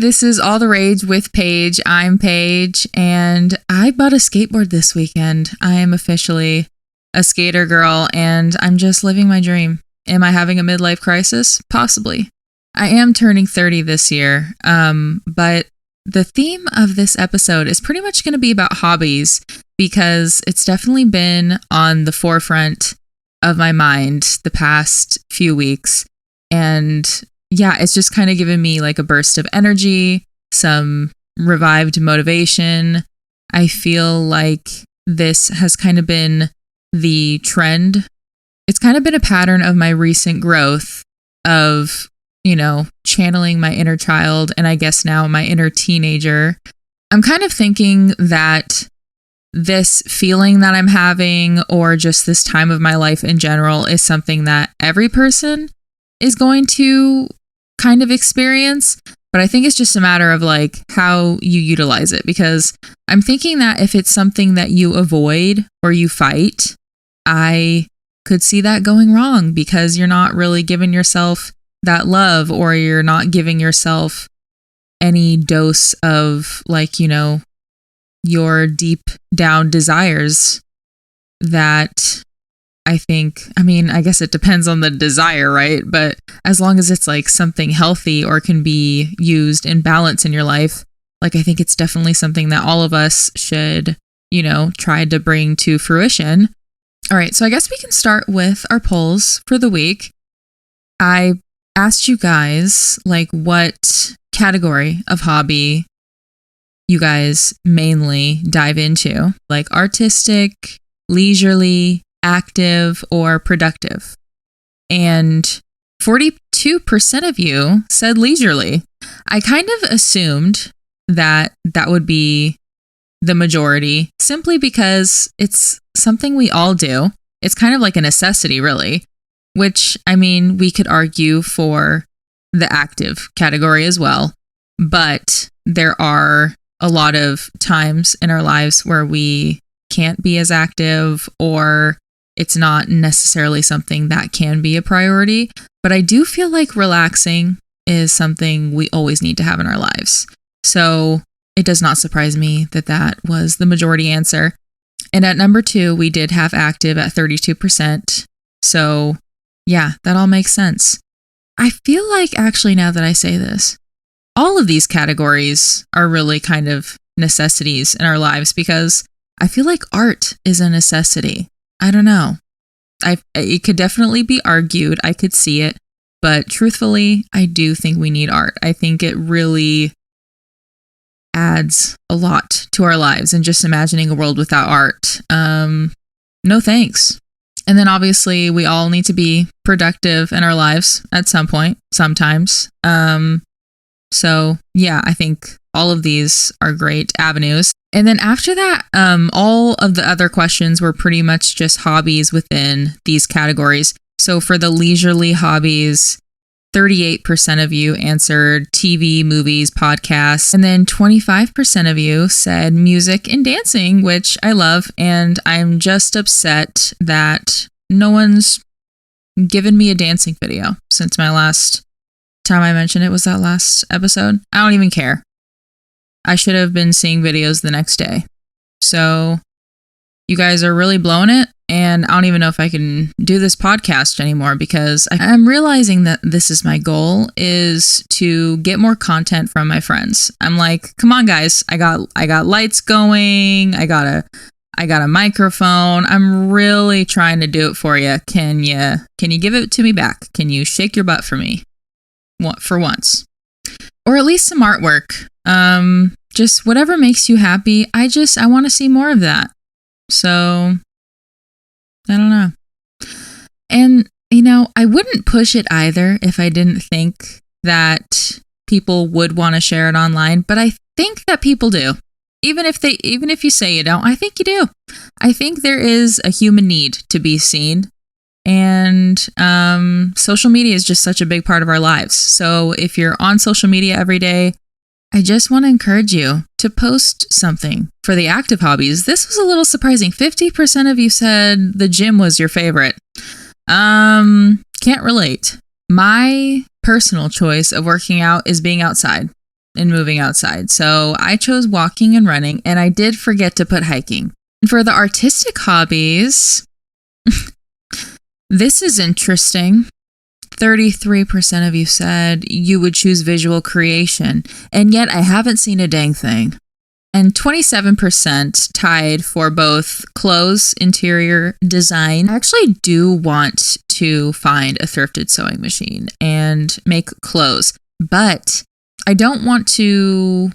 this is All the Rage with Paige. I'm Paige, and I bought a skateboard this weekend. I am officially a skater girl, and I'm just living my dream. Am I having a midlife crisis? Possibly. I am turning 30 this year, but the theme of this episode is pretty much going to be about hobbies because it's definitely been on the forefront of my mind the past few weeks. And yeah, it's just kind of given me like a burst of energy, some revived motivation. I feel like this has kind of been the trend. It's kind of been a pattern of my recent growth of, you know, channeling my inner child and I guess now my inner teenager. I'm kind of thinking that this feeling that I'm having or just this time of my life in general is something that every person is going to kind of experience, but I think it's just a matter of like how you utilize it, because I'm thinking that if it's something that you avoid or you fight, I could see that going wrong because you're not really giving yourself that love, or you're not giving yourself any dose of like, you know, your deep down desires that I guess it depends on the desire, right? But as long as it's like something healthy or can be used in balance in your life, like I think it's definitely something that all of us should, you know, try to bring to fruition. All right, so I guess we can start with our polls for the week. I asked you guys like what category of hobby you guys mainly dive into, like artistic, leisurely, active, or productive. And 42% of you said leisurely. I kind of assumed that that would be the majority simply because it's something we all do. It's kind of like a necessity, really, which, I mean, we could argue for the active category as well. But there are a lot of times in our lives where we can't be as active, or it's not necessarily something that can be a priority. But I do feel like relaxing is something we always need to have in our lives. So it does not surprise me that that was the majority answer. And at number 2, we did have active at 32%. So yeah, that all makes sense. I feel like actually now that I say this, all of these categories are really kind of necessities in our lives because I feel like art is a necessity. I don't know. It could definitely be argued. I could see it. But truthfully, I do think we need art. I think it really adds a lot to our lives, and just imagining a world without art. No thanks. And then obviously we all need to be productive in our lives at some point, sometimes. So yeah, I think all of these are great avenues. And then after that, all of the other questions were pretty much just hobbies within these categories. So for the leisurely hobbies, 38% of you answered TV, movies, podcasts, and then 25% of you said music and dancing, which I love. And I'm just upset that no one's given me a dancing video since my last time I mentioned it was that last episode. I don't even care. I should have been seeing videos the next day. So you guys are really blowing it. And I don't even know if I can do this podcast anymore because I'm realizing that this is my goal, is to get more content from my friends. I'm like, come on, guys. I got lights going. I got a microphone. I'm really trying to do it for you. Can you give it to me back? Can you shake your butt for me? For once. Or at least some artwork. Just whatever makes you happy. I want to see more of that. So I don't know. And, you know, I wouldn't push it either if I didn't think that people would want to share it online. But I think that people do. Even if you say you don't, I think you do. I think there is a human need to be seen. And social media is just such a big part of our lives. So if you're on social media every day, I just want to encourage you to post something. For the active hobbies, this was a little surprising. 50% of you said the gym was your favorite. Can't relate. My personal choice of working out is being outside. in moving outside. So I chose walking and running, and I did forget to put hiking. And for the artistic hobbies, this is interesting. 33% of you said you would choose visual creation, and yet I haven't seen a dang thing. And 27% tied for both clothes, interior design. I actually do want to find a thrifted sewing machine and make clothes, but I don't want to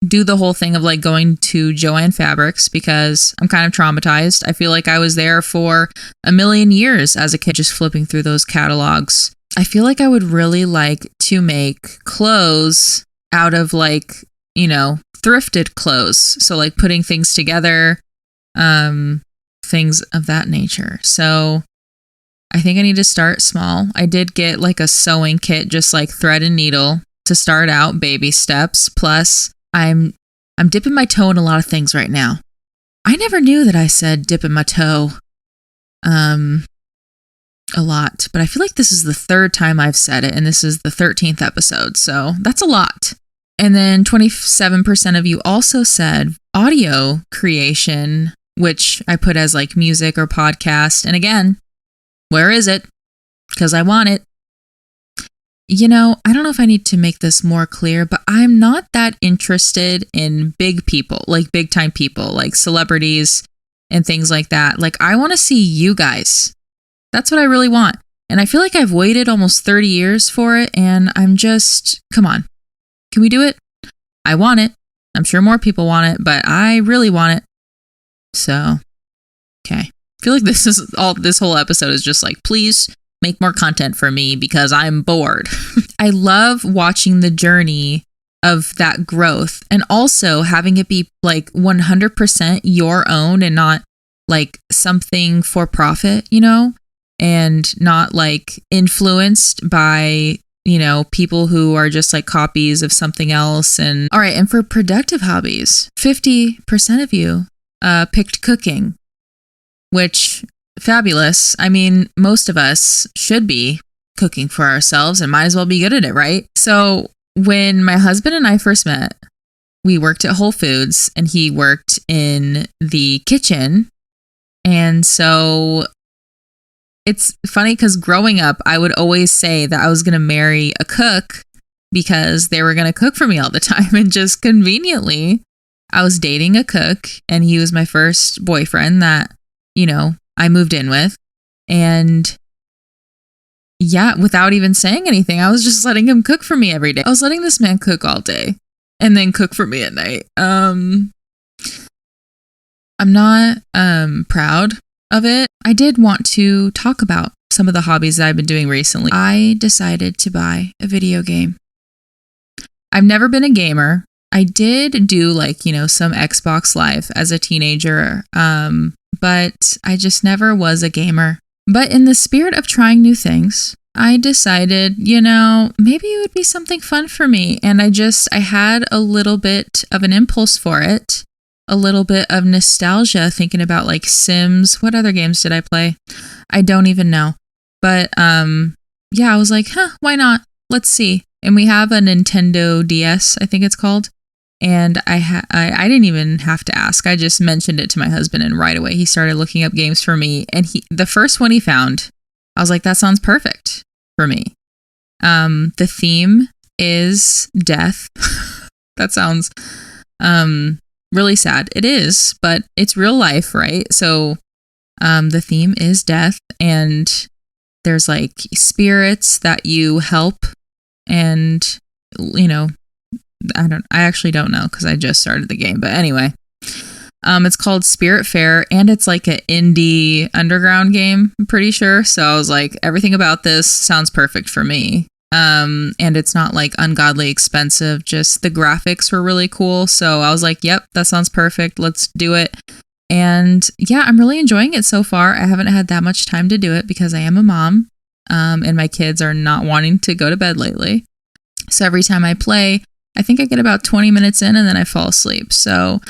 do the whole thing of like going to Joann Fabrics because I'm kind of traumatized. I feel like I was there for a million years as a kid, just flipping through those catalogs. I feel like I would really like to make clothes out of like, thrifted clothes. So like putting things together, things of that nature. So I think I need to start small. I did get like a sewing kit, just like thread and needle to start out, baby steps. Plus I'm dipping my toe in a lot of things right now. I never knew that I said dipping my toe a lot, but I feel like this is the third time I've said it, and this is the 13th episode, so that's a lot. And then 27% of you also said audio creation, which I put as like music or podcast. And again, where is it? Because I want it. I don't know if I need to make this more clear, but I'm not that interested in big people, like big time people, like celebrities and things like that. Like, I want to see you guys. That's what I really want. And I feel like I've waited almost 30 years for it, and I'm just, come on. Can we do it? I want it. I'm sure more people want it, but I really want it. So, okay. I feel like this whole episode is just like, please make more content for me because I'm bored. I love watching the journey of that growth and also having it be like 100% your own and not like something for profit, and not like influenced by people who are just like copies of something else. And all right, and for productive hobbies, 50% of you picked cooking, which fabulous. I mean, most of us should be cooking for ourselves and might as well be good at it, right? So when my husband and I first met, we worked at Whole Foods and he worked in the kitchen. And so it's funny because growing up, I would always say that I was going to marry a cook because they were going to cook for me all the time. And just conveniently, I was dating a cook and he was my first boyfriend that, I moved in with. And yeah, without even saying anything, I was just letting him cook for me every day. I was letting this man cook all day and then cook for me at night. I'm not proud of it. I did want to talk about some of the hobbies that I've been doing recently. I decided to buy a video game. I've never been a gamer. I did do some Xbox Live as a teenager, but I just never was a gamer. But in the spirit of trying new things, I decided, maybe it would be something fun for me. And I had a little bit of an impulse for it. A little bit of nostalgia thinking about like Sims. What other games did I play? I don't even know. But I was like, why not? Let's see. And we have a Nintendo DS, I think it's called. And I didn't even have to ask. I just mentioned it to my husband and right away he started looking up games for me. And the first one he found, I was like, that sounds perfect for me. The theme is death. That sounds really sad. It is, but it's real life, right? So the theme is death, and there's like spirits that you help, and I actually don't know because I just started the game, but anyway, it's called Spirit Fair, and it's like an indie underground game, I'm pretty sure. So I was like, everything about this sounds perfect for me. And it's not like ungodly expensive, just the graphics were really cool. So I was like, yep, that sounds perfect. Let's do it. And yeah, I'm really enjoying it so far. I haven't had that much time to do it because I am a mom, and my kids are not wanting to go to bed lately. So every time I play, I think I get about 20 minutes in and then I fall asleep. So,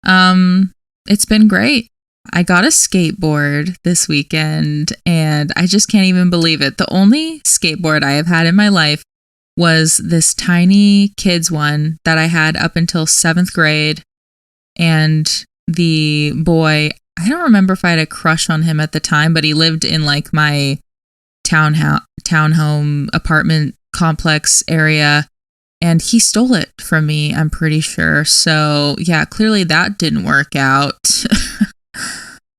it's been great. I got a skateboard this weekend and I just can't even believe it. The only skateboard I have had in my life was this tiny kids one that I had up until 7th grade. And the boy, I don't remember if I had a crush on him at the time, but he lived in like my townhome apartment complex area. And he stole it from me, I'm pretty sure. So yeah, clearly that didn't work out.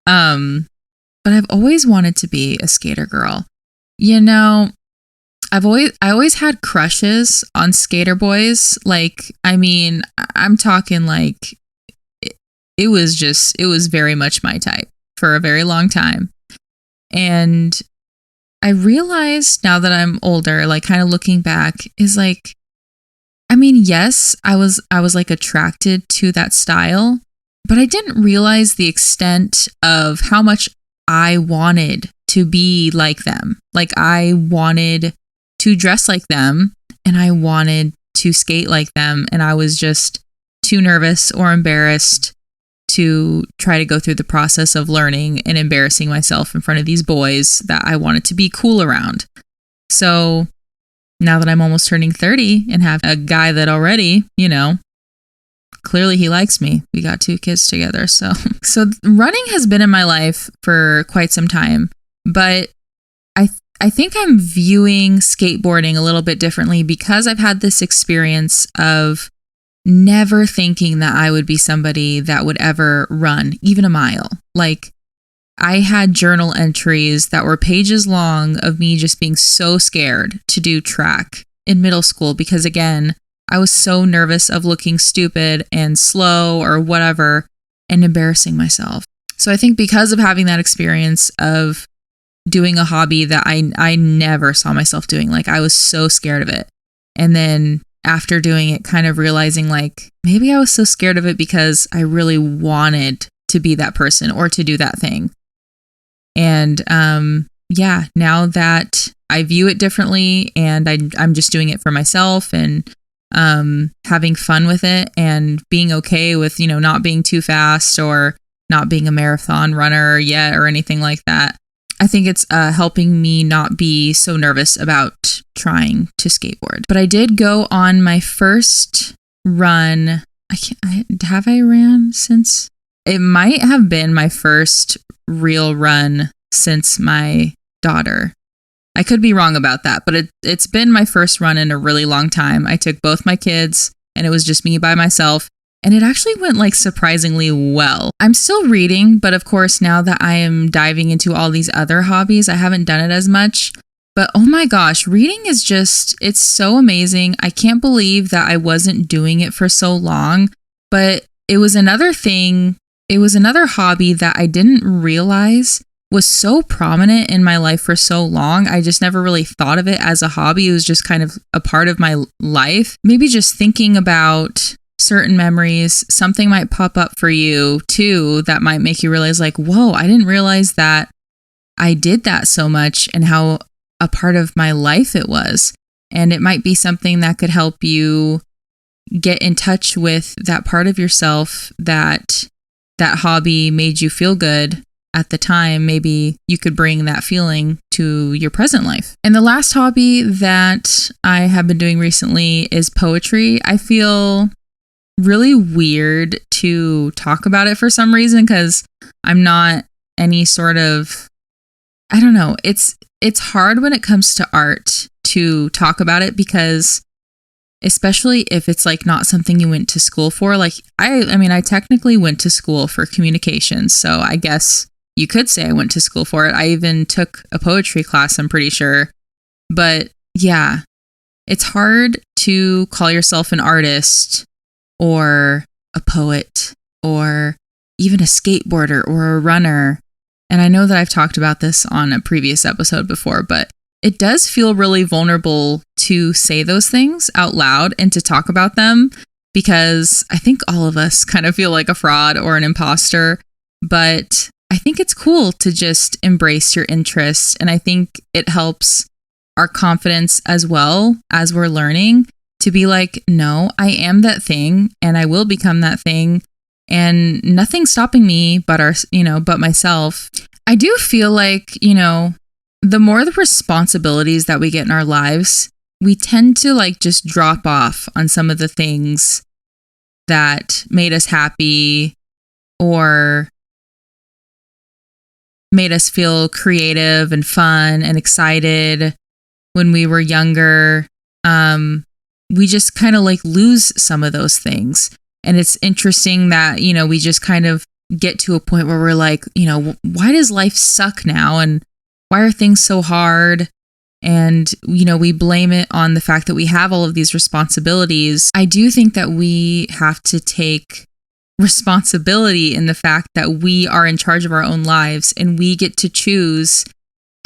But I've always wanted to be a skater girl. You know, I always had crushes on skater boys. Like, I mean, I'm talking like it was very much my type for a very long time. And I realized now that I'm older, like kind of looking back, is like, I mean, yes, I was like attracted to that style, but I didn't realize the extent of how much I wanted to be like them. Like I wanted to dress like them and I wanted to skate like them. And I was just too nervous or embarrassed to try to go through the process of learning and embarrassing myself in front of these boys that I wanted to be cool around. So now that I'm almost turning 30 and have a guy that already, you know, clearly he likes me. We got 2 kids together. So running has been in my life for quite some time, but I think I'm viewing skateboarding a little bit differently because I've had this experience of never thinking that I would be somebody that would ever run even a mile. Like I had journal entries that were pages long of me just being so scared to do track in middle school because, again, I was so nervous of looking stupid and slow or whatever and embarrassing myself. So I think because of having that experience of doing a hobby that I never saw myself doing, like I was so scared of it. And then after doing it, kind of realizing like maybe I was so scared of it because I really wanted to be that person or to do that thing. And yeah, now that I view it differently and I'm just doing it for myself and having fun with it and being okay with, you know, not being too fast or not being a marathon runner yet or anything like that. I think it's helping me not be so nervous about trying to skateboard. But I did go on my first run. Have I ran since? It might have been my first real run since my daughter. I could be wrong about that, but it's been my first run in a really long time. I took both my kids and it was just me by myself. And it actually went like surprisingly well. I'm still reading, but of course, now that I am diving into all these other hobbies, I haven't done it as much. But oh my gosh, reading is just, it's so amazing. I can't believe that I wasn't doing it for so long. But it was another thing, it was another hobby that I didn't realize was so prominent in my life for so long. I just never really thought of it as a hobby. It was just kind of a part of my life. Maybe just thinking about certain memories, something might pop up for you too that might make you realize like, whoa, I didn't realize that I did that so much and how a part of my life it was. And it might be something that could help you get in touch with that part of yourself that hobby made you feel good at the time. Maybe you could bring that feeling to your present life. And the last hobby that I have been doing recently is poetry. I feel really weird to talk about it for some reason because I'm not any sort of, I don't know. It's hard when it comes to art to talk about it because especially if it's like not something you went to school for. Like I mean, I technically went to school for communications, so I guess you could say I went to school for it. I even took a poetry class, I'm pretty sure. But yeah, it's hard to call yourself an artist or a poet or even a skateboarder or a runner. And I know that I've talked about this on a previous episode before, but it does feel really vulnerable to say those things out loud and to talk about them because I think all of us kind of feel like a fraud or an imposter. But I think it's cool to just embrace your interests. And I think it helps our confidence as well as we're learning to be like, no, I am that thing and I will become that thing and nothing's stopping me but but myself. I do feel like, the more the responsibilities that we get in our lives, we tend to like just drop off on some of the things that made us happy or made us feel creative and fun and excited when we were younger. We just kind of like lose some of those things. And it's interesting that, you know, we just kind of get to a point where we're like, you know, why does life suck now? And why are things so hard? And, you know, we blame it on the fact that we have all of these responsibilities. I do think that we have to take responsibility in the fact that we are in charge of our own lives and we get to choose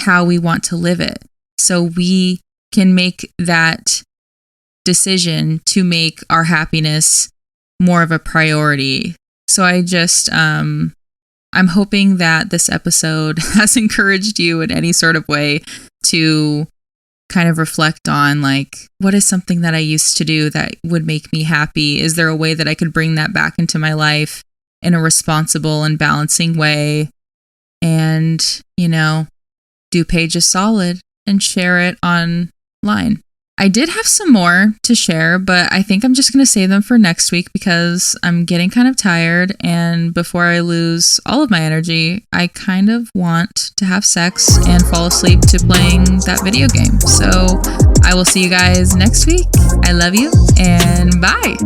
how we want to live it. So we can make that decision to make our happiness more of a priority. So I just, I'm hoping that this episode has encouraged you in any sort of way to kind of reflect on, like, what is something that I used to do that would make me happy? Is there a way that I could bring that back into my life in a responsible and balancing way? And, you know, do Paige a solid and share it online. I did have some more to share, but I think I'm just going to save them for next week because I'm getting kind of tired. And before I lose all of my energy, I kind of want to have sex and fall asleep to playing that video game. So I will see you guys next week. I love you and bye.